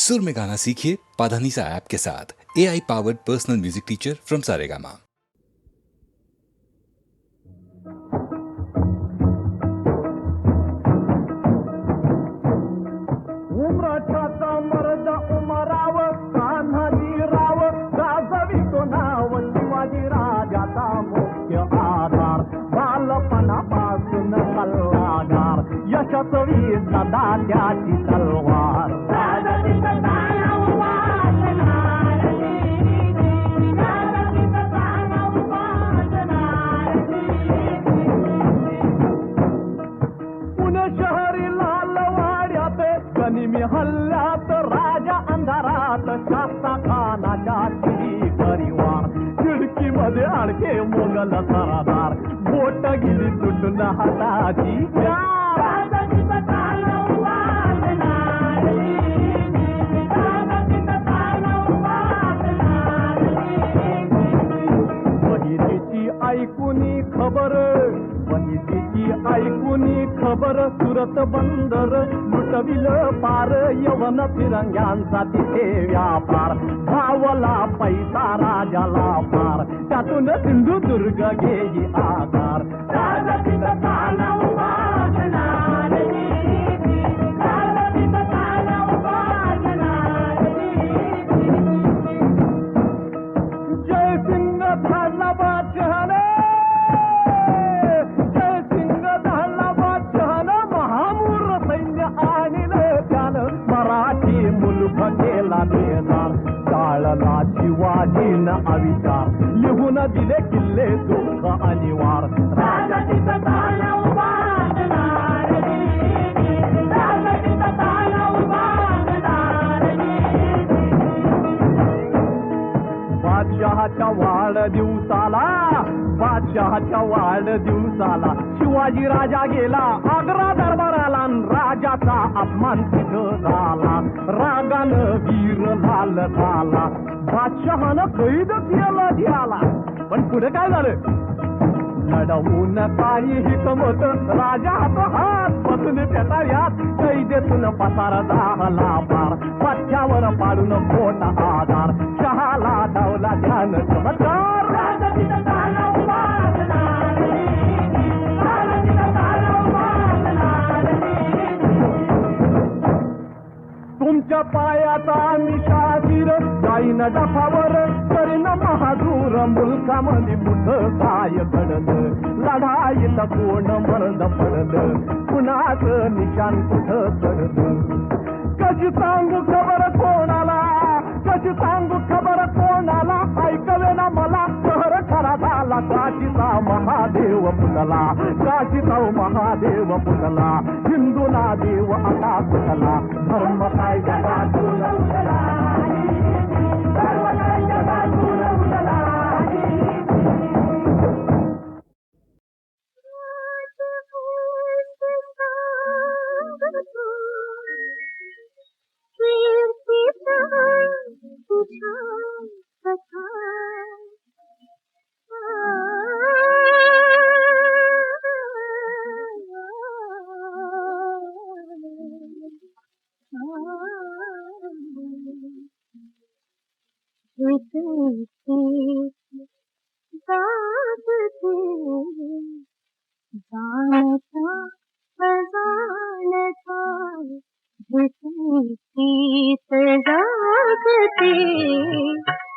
सुर में गाना सीखिए पाधानीसा ऐप के साथ। AI powered personal music teacher from Saregama. उमराठाचा मर्द उमराव कान्हाजीराव गाजवितो नाव शिवाजी राजाचा मुख्य आधार बालपणापासून सल्लागार यशस्वी सदा त्याची तलवार पुणे शहरी लालवाड्यात गनिमी हल्ल्यात राजा अंधारात शास्ता खानाच्या श्री परिवार खिडकीमध्ये अडके मोगल सरदार बोट गेली तुटून हाताची बहिणीची ऐकुनी खबर बहिणीची ऐकुनी खबर सुरत बंदर लुटविल पार यवन फिरंग्यांचा तिथे व्यापार भावला पैसा राजाला पार त्यातून सिंधुदुर्ग घेई आधार जय सिंग झाला बादशहाने जय सिंग झाला बादशहाने महामूर सैन्य आणलं त्यानं मराठी मुलूक केला बेजार टाळला शिवाजीनं अविचार लिहून दिले किल्ले दुःख अनिवार बादशहाच्या वाढदिवसाला शिवाजी राजा गेला आग्रा दरबाराला राजाचा अपमान तिथं झाला रागानं वीर लाल झाला बादशहानं कैद केलं त्याला पण पुढे काय झालं लढवून काही हिकमत राजा हात बसून पेटाळ्यात कैदेतून पसार झाला पार पथ्यावर पाडून मोठा आधार शहाला धावला ध्यान चमत्कार तुमच्या पायाचा निशाचीर जाईन डफावर करीन महादूर मुलकामध्ये कुठं काय घडलं लढाईत कोण मर्द पडलं कुणाच निशान कुठं चढलं कशी सांगू खबर कोणाला कशी सांगू खबर कोणाला ऐकवे ना मला शहर खरा झाला काशीचा महादेव पुतला काशीचा महादेव पुतला हिंदूला देव आता पुतला धर्म काय जगातून उठला धर्म काय जगातून उठला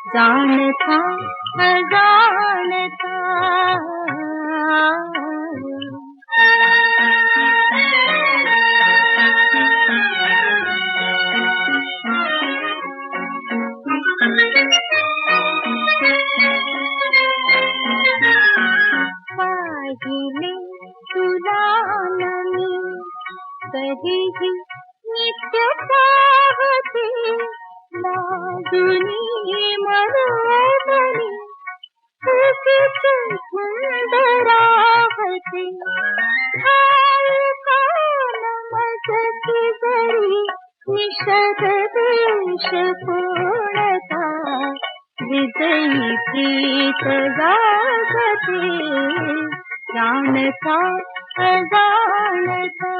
जानता अजानता पाहिले तुला नमी कधीही नित्य पाहते लाजुनी मनोमनी सुखीच धुंद राहते कान मजसी जरी निषद देश पूर्णता विजयी प्रीत जागते जानता अजानता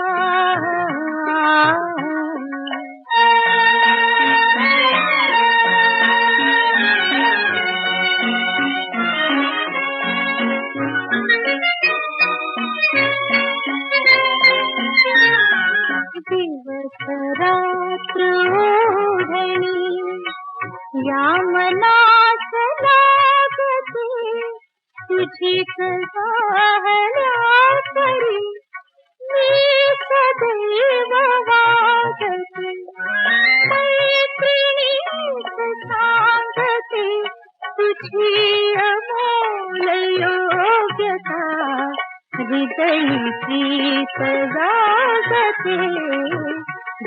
चित्रोढणी या मनास लागते तुझीच गाहल्या तरी मी सदैव वागते मैत्रिणीस सांगते तुझी अमोल योग्यता हृदयी प्रीत जागते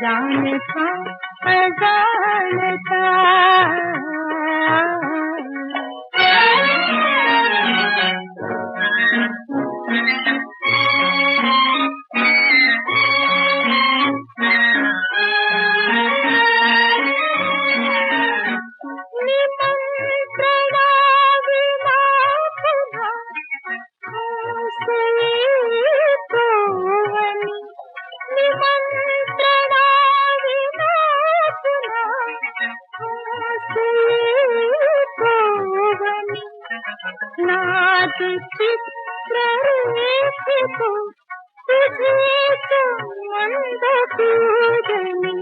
जानता अजानता नाद चित्र रेखितो तुझेच मंद पूजनी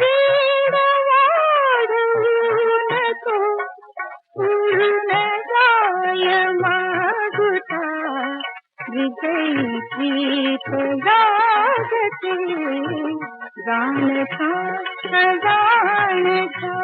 वेड वाढवू नको पूर्ण जाय मागुता हृदयी प्रीत जागते जाणता जाणता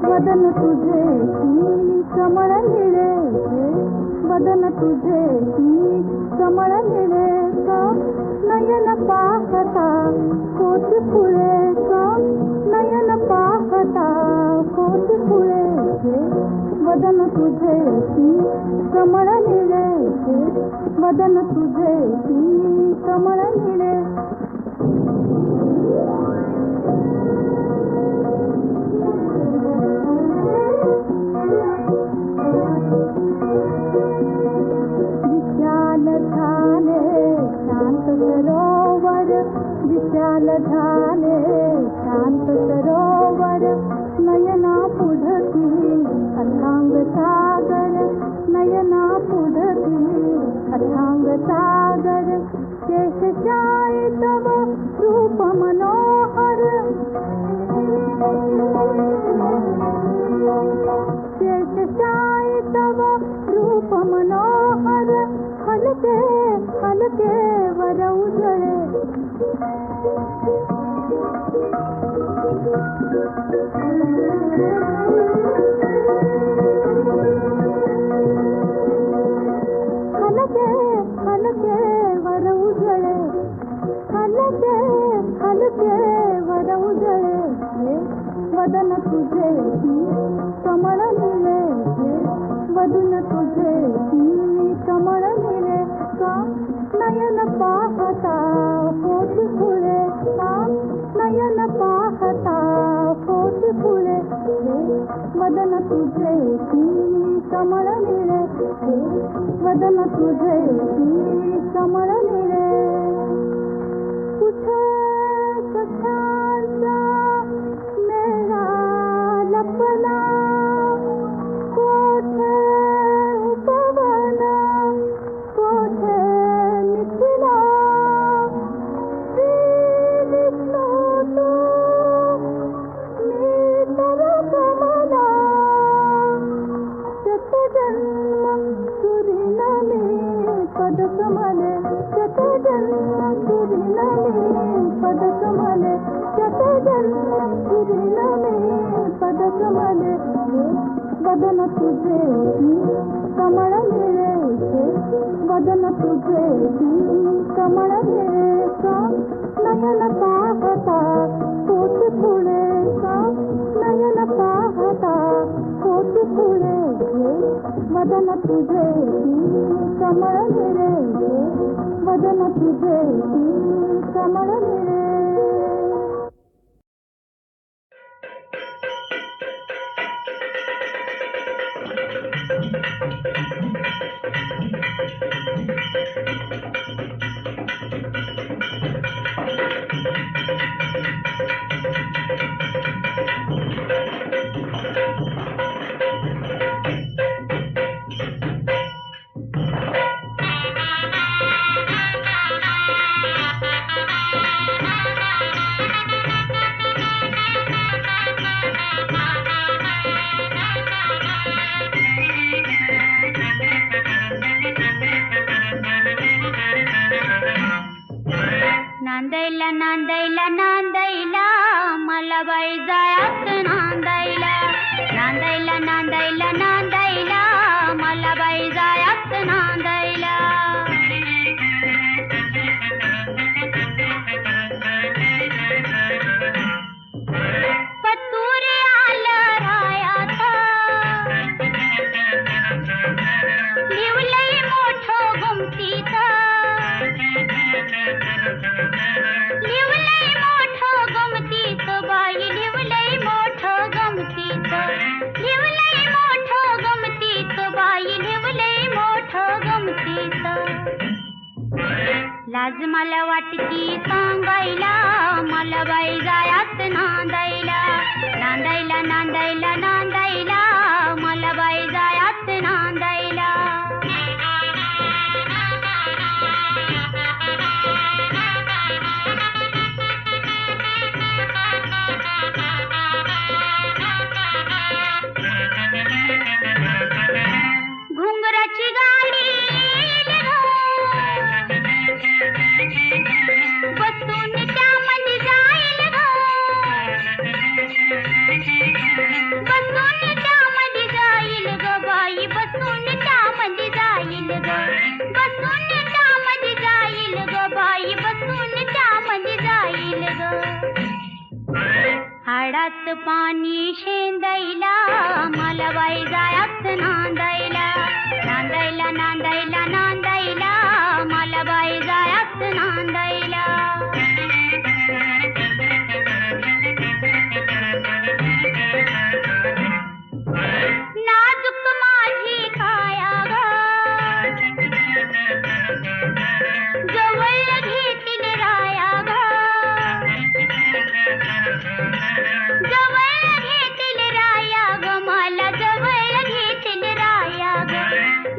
वदन तुझे की कमळ निळे, वदन तुझे की कमळ निळे का नयन पाहता कोटी फुले का नयन पाहता कोटी फुले वदन तुझे की कमळ निळे, वदन तुझे की कमळ निळे. विशाल झाले शांत सरोवर, विशाल झाले शांत सरोवर नयना पुढती अथांग सागर, नयना पुढती अथांग सागर शेषशायी तव रूप मनोहर, शेषशायी तव रूप मनोहर हलके हलके वर उजळे. हलके हलके वर उजळे, हलके हलके वर उजळे वदन तुझे की कमळ निळे, वदन तुझे की कमळ निळे का नयन पाहता कोटी फुले का नयन पाहता कोटी फुले वदन तुझे की कमळ निळे, वदन तुझे की कमळ निळे. कुठे कशाचा मेळा लपला, कोठे पवन कोठे मिथिला, श्री विष्णू तू मी तव कमला, शतजन्म सुरिन मी पद कमले, शतजन्म सुरिन मी पद कमले, शतजन्म सुरिन मी पद कमले वदन तुझे की कमळ निळे, वदन तुझे की कमळ निळे का नयन पाहता कोटी फुले का नयन पाहता कोटी फुले वदन तुझे की कमळ निळे, वदन तुझे की कमळ निळे. नांदायला नांदायला नांदायला मला बाई जायात नांदायला, नांदायला नांदायला नांदायला मला बाई जायात नांदायला. पतुरे आलं रायात लिवलंय मोठं गुमतीत, लिवलंय मोठं गमतीत बाई लिवलंय मोठं गमतीत, लिवलंय मोठं गमतीत बाई लिवलंय मोठं गमतीत. लाज मला वाटती सांगायला मला बाई जायात नांदायला, नांदायला नांदायला नांदायला मला बाई जायात नांदायला. घुंगराची गाडी बसून त्यामध्ये जाईल ग, हाडात पाणी शेंदायला मला बाई जायाच नांदायला नांदायला नांदायला नांदायला मला बाई जायाच नांदायला नाजूक माझी काया ग जवळ घेतील राया ग जवळ घेतील राया ग मला जवळ घेतील राया ग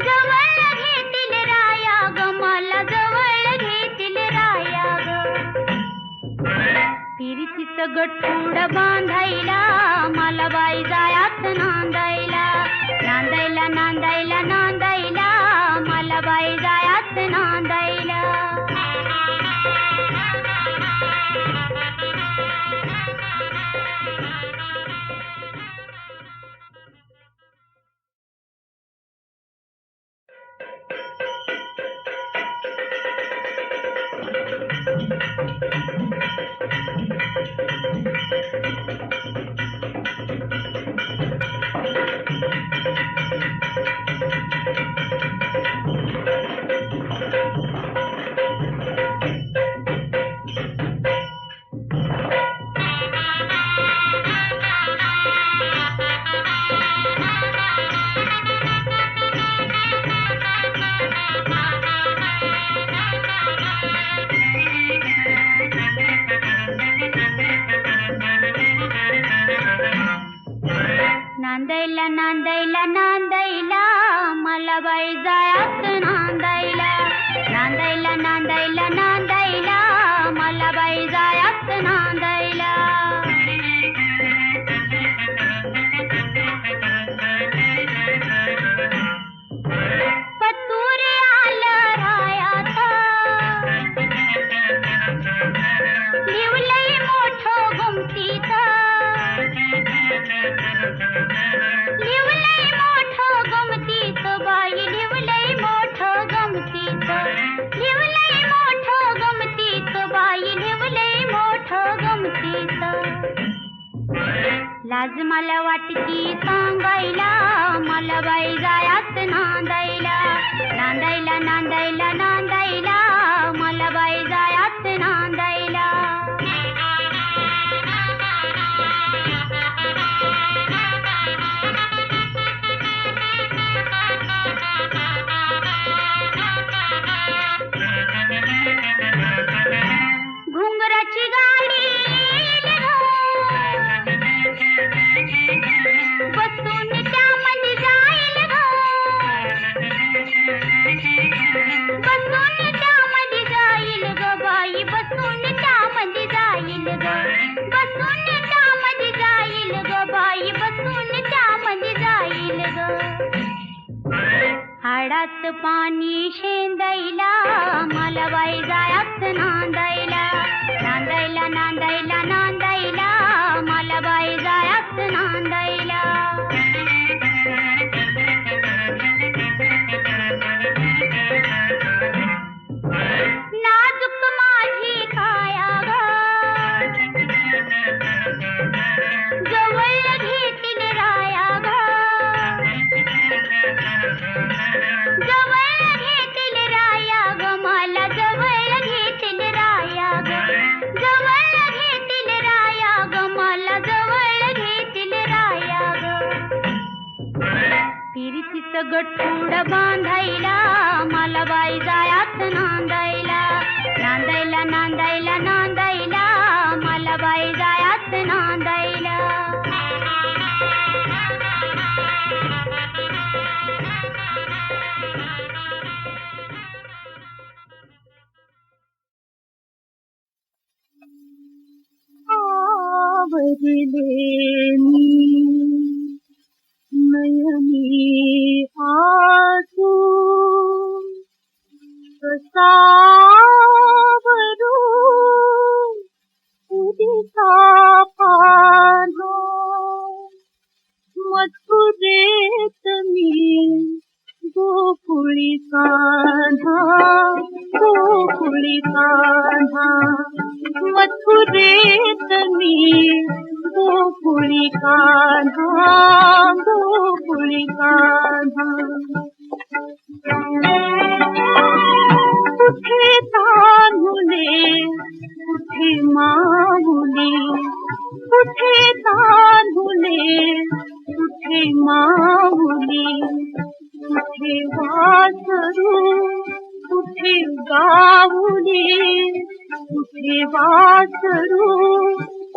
जवळ घेतील राया ग मला जवळ घेतील राया ग फिरतीच गठुड बांधायला मला बाई जायाच नांदायला नांदायला नांदायला नांदायला मला बाई जायाच नांदायला नांदायला नांदायला नांदायला मला बाई जायाच नांदायला नांदायला नांदायला नांदायला मला बाई जायाच नांदायला पतुरे आलं रायाचा लिवलंय मोठं गुमतीचं लिवलंय मोठं गमतीचं बाई लिवलंय मोठं गमतीचं लिवलंय मोठं गमतीचं बाई लिवलंय मोठं गमतीचं लाज मला वाटती सांगायला मला बाई जायाच नांदायला नांदायला नांदायला नांदायला मला बाई जायाच नांदायला घुंगराची गाडी बसून त्यामध्ये जाईल ग बसून त्यामध्ये जाईल ग बाई बसून त्यामध्ये जाईल ग बसून त्यामध्ये जाईल ग बाई बसून त्यामध्ये जाईल ग हाडात पाणी शेंदायला मला बाई जायाच नांदायला नांदायला नांदायला नांदायला मला बाई जायाच नांदायला नाजूक माझी काया ग जवळ घेतील राया ग जवळ घेतील राया ग मला जवळ घेतील राया ग जवळ घेतील राया ग मला जवळ घेतील राया ग फिरतीच गठुड बांधायला मला बाई जायाच नांदायला नांदायला नांदायला नांदायला मला बाई जायाच नांदायला नयनी आसू कसा भरू उदिता पानो मथुरेत मी गोकुळी कान्हा गोकुळी कान्हा मथुरेत मी गोकुळी कान्हा गोकुळी कान्हा कुठे तान्हुले कुठे माहुली कुठे तान्हुले कुठे माहुली कुठे वासरू कुठे गाऊली कुठे वासरू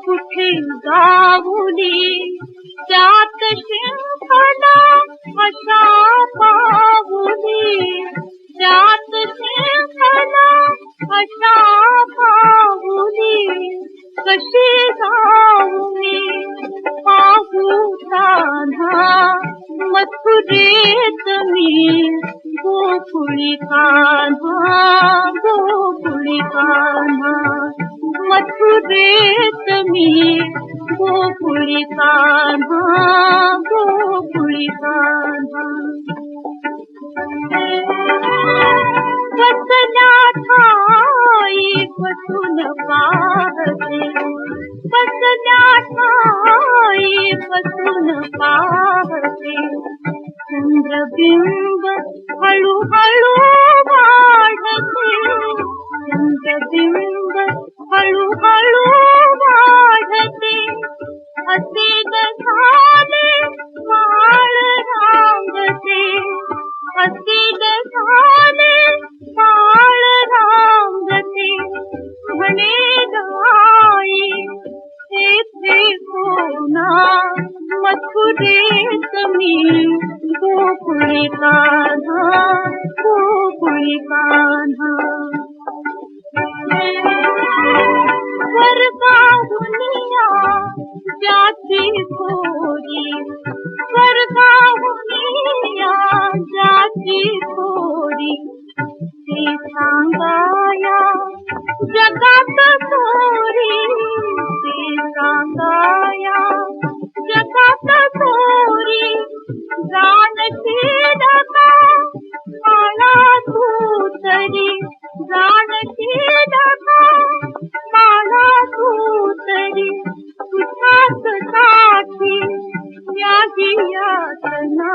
कुठे गाऊली त्यात शिंखला अशा पाहुली त्यात शिंखला अशा पाहुली कशी गाऊली पाहू कान्हा मथुरेत मी गोकुळी कान्हा गोकुळी कान्हा मथुरेत मी गोकुळी कान्हा गोकुळी कान्हा बसल्या ठाई बसून पाहते बसल्या ठाई बसून पाहते चंद्रबिंब हळूहळू वाढते चंद्रबिंब हळूहळू वाढते असेल झाले काळ रांगते असेल झाले काळ रांगते म्हणे गाई तेथे कोणा मथुरेत मी गोकुळी कान्हा गोकुळी कान्हा स्वर्गाहुनिया ज्याची थोरी स्वर्गाहुनिया ज्याची थोरी ते सांगाया जगात थोरी ते सांगाया जगात थोरी जानशी डका काळा तू तरी जानशी डका काळा तू तरी तुझ्याच साठी याही यातना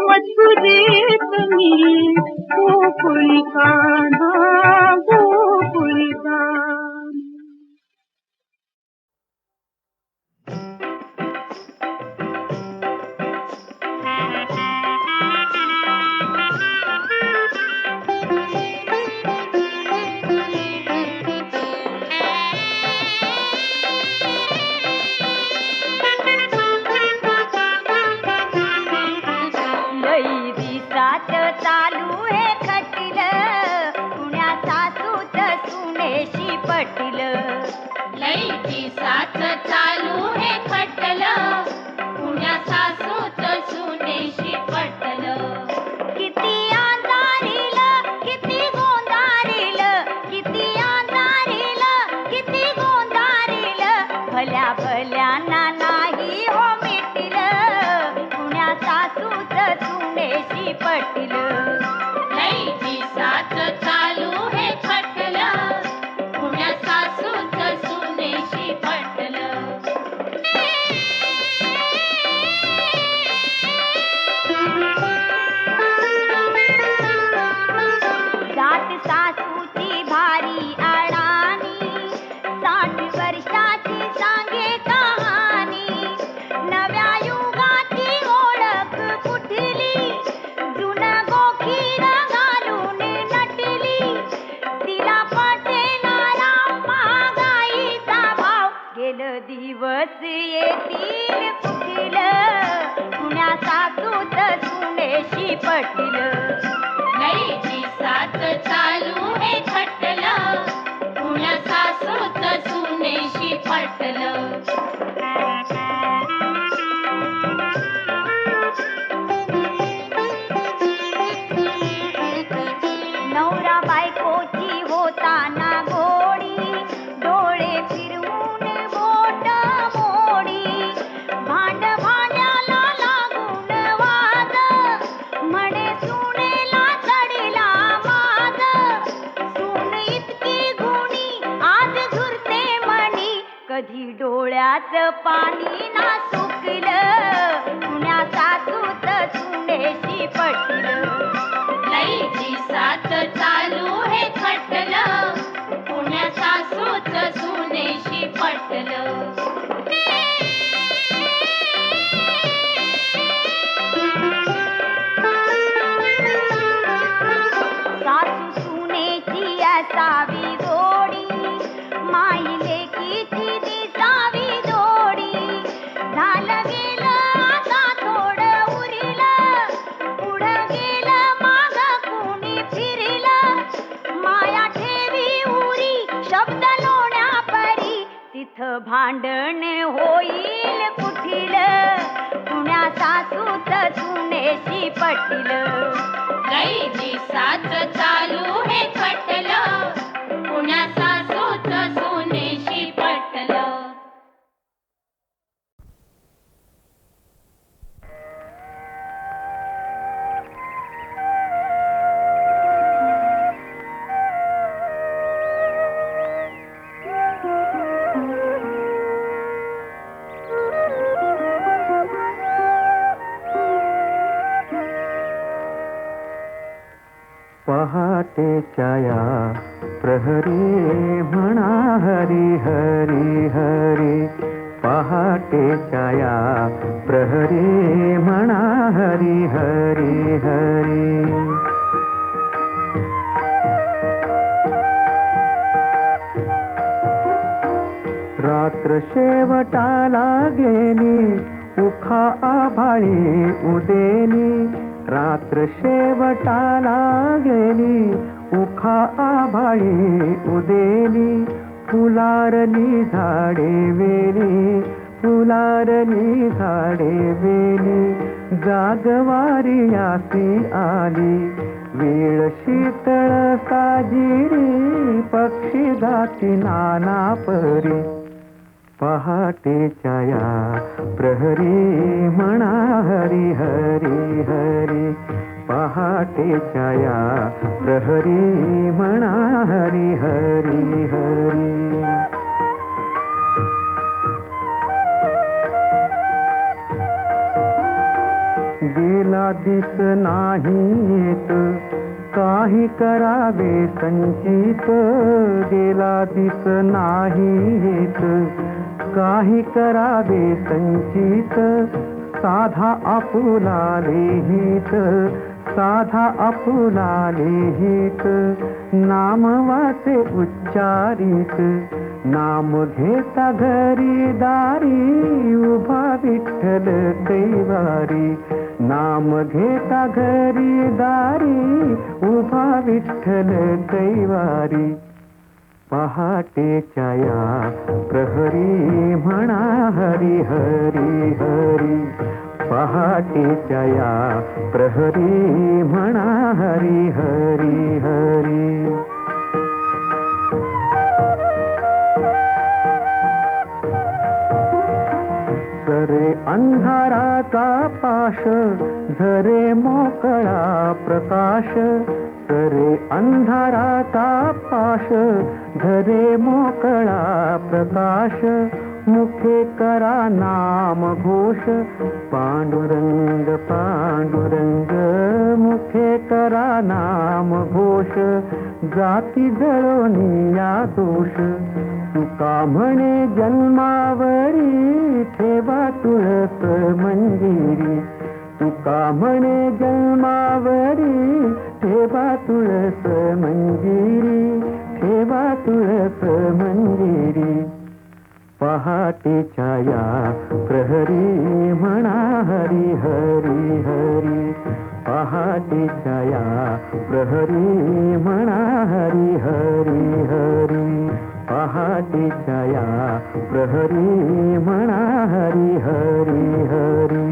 मथुरेत मी गोकुळी कान्हा गोकुळी कान्हा भांड्याला लागून वाद म्हणे सुनेला चढीला तळ्याचं पाणी ना सुकलं, पुण्या सासूत सुनेशी पटलं. लईची साथ चालू हे खटलं, पुण्या सासूच सुनेशी पटलं. सासू सुनेची असावी गोडी, माई लेकीची दिसावी जोडी. झालं गेलं आता थोडं उरिलं, पुढं गेलं माग कुणी फिरलं. माया ठेवी उरी शब्द लोण्या परी, तिथं भांडण होईल कुठील, पुण्या सासूच सुनेशी पटलं. लईची साथ चालू हे खटलं, पुण्या सासूच सुनेशी पटलं. पहाटेच्या या प्रहरी म्हणा हरी हरी हरी. पहाटेच्या या प्रहरी म्हणा हरी हरी हरी. रात्र शेवटाला गेली, उखा आभाळी उदेली. रात्र शेवटाला गेली, उखा आभाळी उदेली. फुलारली झाडे वेली, फुलारली झाडे वेली. जागवारी आसी आली, वेळ शीतळ साजिरी. पक्षी जाती नाना परी. पहाटेच्या या प्रहरी म्हणा हरी हरी हरी. पहाटेच्या या प्रहरी म्हणा हरी हरी हरी. गेला दिस नाही येत, काही करावे संचित. गेला दिस नाही येत, काही करावे संचित. साधा आपुला लिहित, साधा आपुला लिहित. नाम वाचे उच्चारित, नाम घेता घरी दारी. उभा विठ्ठल कैवारी, नाम घेता घरी दारी. उभा विठ्ठल कैवारी. पहाटेच्या या प्रहरी म्हणा हरी हरी हरी. पहाटेच्या या प्रहरी म्हणा हरी हरी हरी. सरे अंधाराचा पाश, झरे मोकळा प्रकाश. सरे अंधाराचा पाश, झरे मोकळा प्रकाश. मुखे करा नाम घोष, पांडुरंग पांडुरंग. मुखे करा नाम घोष, जाती जळोनी या दोष. तुका म्हणे जन्मावरी, ठेवा तुळस मंजिरी. तुका म्हणे जन्मावरी, ठेवा तुळस मंजिरी. ठेवा तुळस मंजिरी. पहाटेच्या या प्रहरी म्हणा हरी हरी हरी. पहाटेच्या या प्रहरी म्हणा हरी हरी हरी. पहाटेच्या या प्रहरी म्हणा हरी हरी हरी.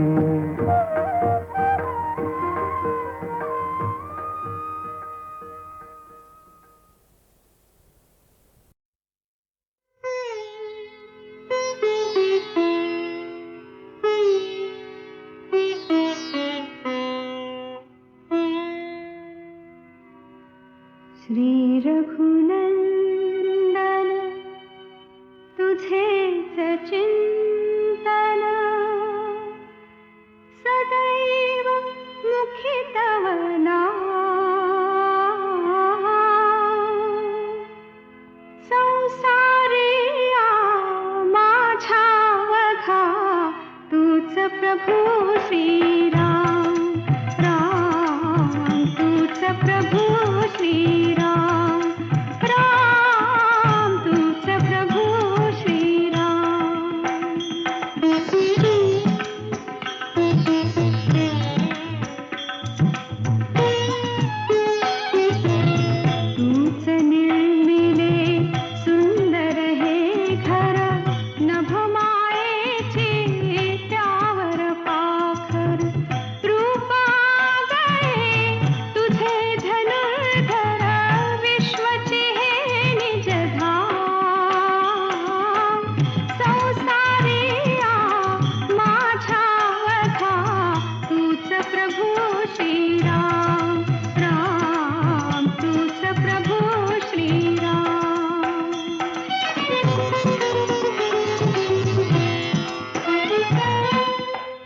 श्री रघुनंदन तुझेच चिंतन, प्रभू श्रीराम राम तूच प्रभू श्रीराम राम तूच प्रभू तूच निर्मिले सुंदर हे घर नभ मायेचे त्यावर पाखर रूपा गळे तुझे धनुर्धर विश्वचे हे निजधाम संसारिया माझ्या वधा तूच प्रभू श्रीराम राम तूच प्रभू श्रीराम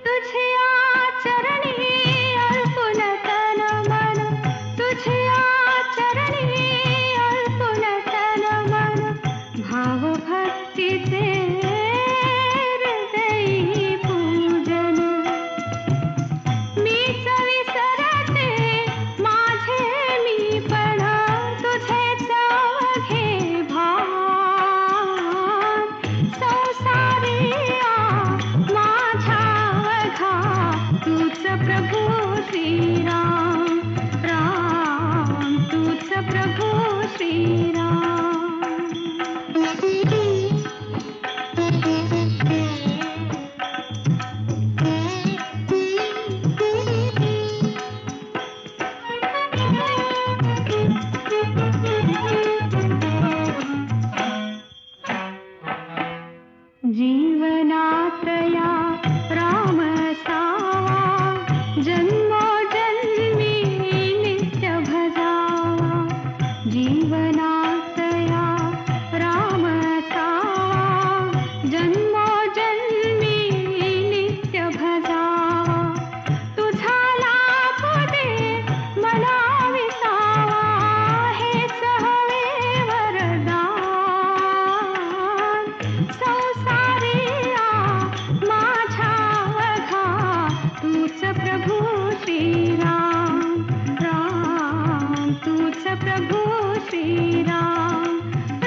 तुझ्या चरणी अर्पुन तन मन तुझ्या चरणी अर्पुन तन मन भाव भक्तीचे हृदयी पूजन मीच विसरते माझे मीपण तुझेच अवघे भान संसारिया माझ्या वधा तूच प्रभू श्रीराम राम तूच प्रभू श्रीराम जीवनातया राम सावा जन्मोजन्मी नित्य भजावा जीवनातया राम सावा जन्मोजन्मी नित्य भजावा तुझा लाभ दे मला विसावा हेच हवे वरदान संसारिया माझ्या वधा तूच प्रभू श्रीराम राम तूच प्रभू श्रीराम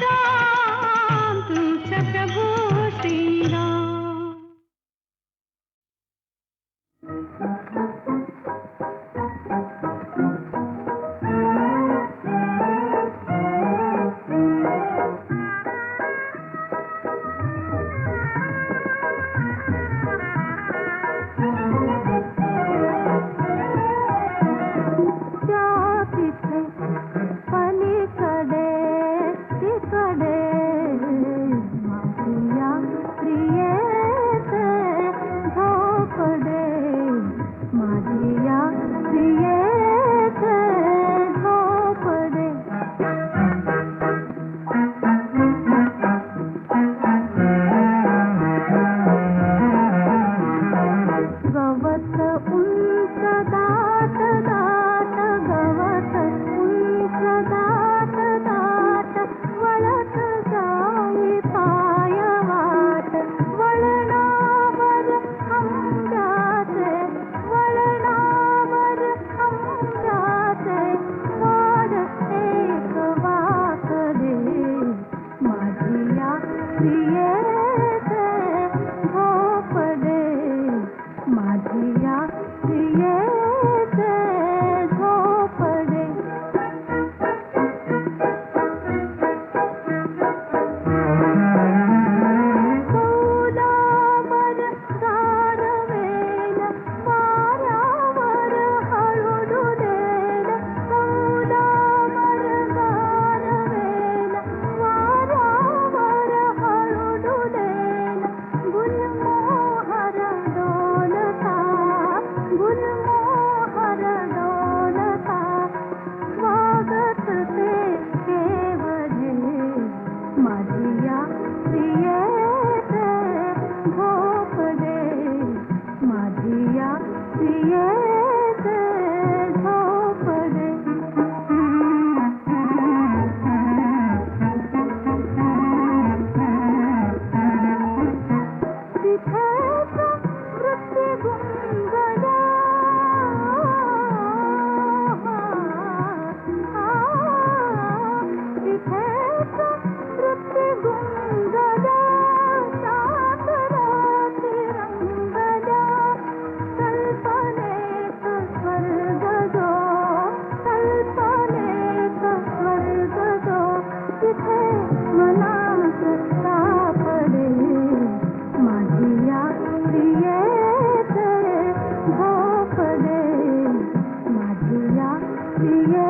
राम तूच प्रभू श्रीराम त्या तिथे पलीकडे तिकडे माझ्या प्रियेचे झोपडे प्रिय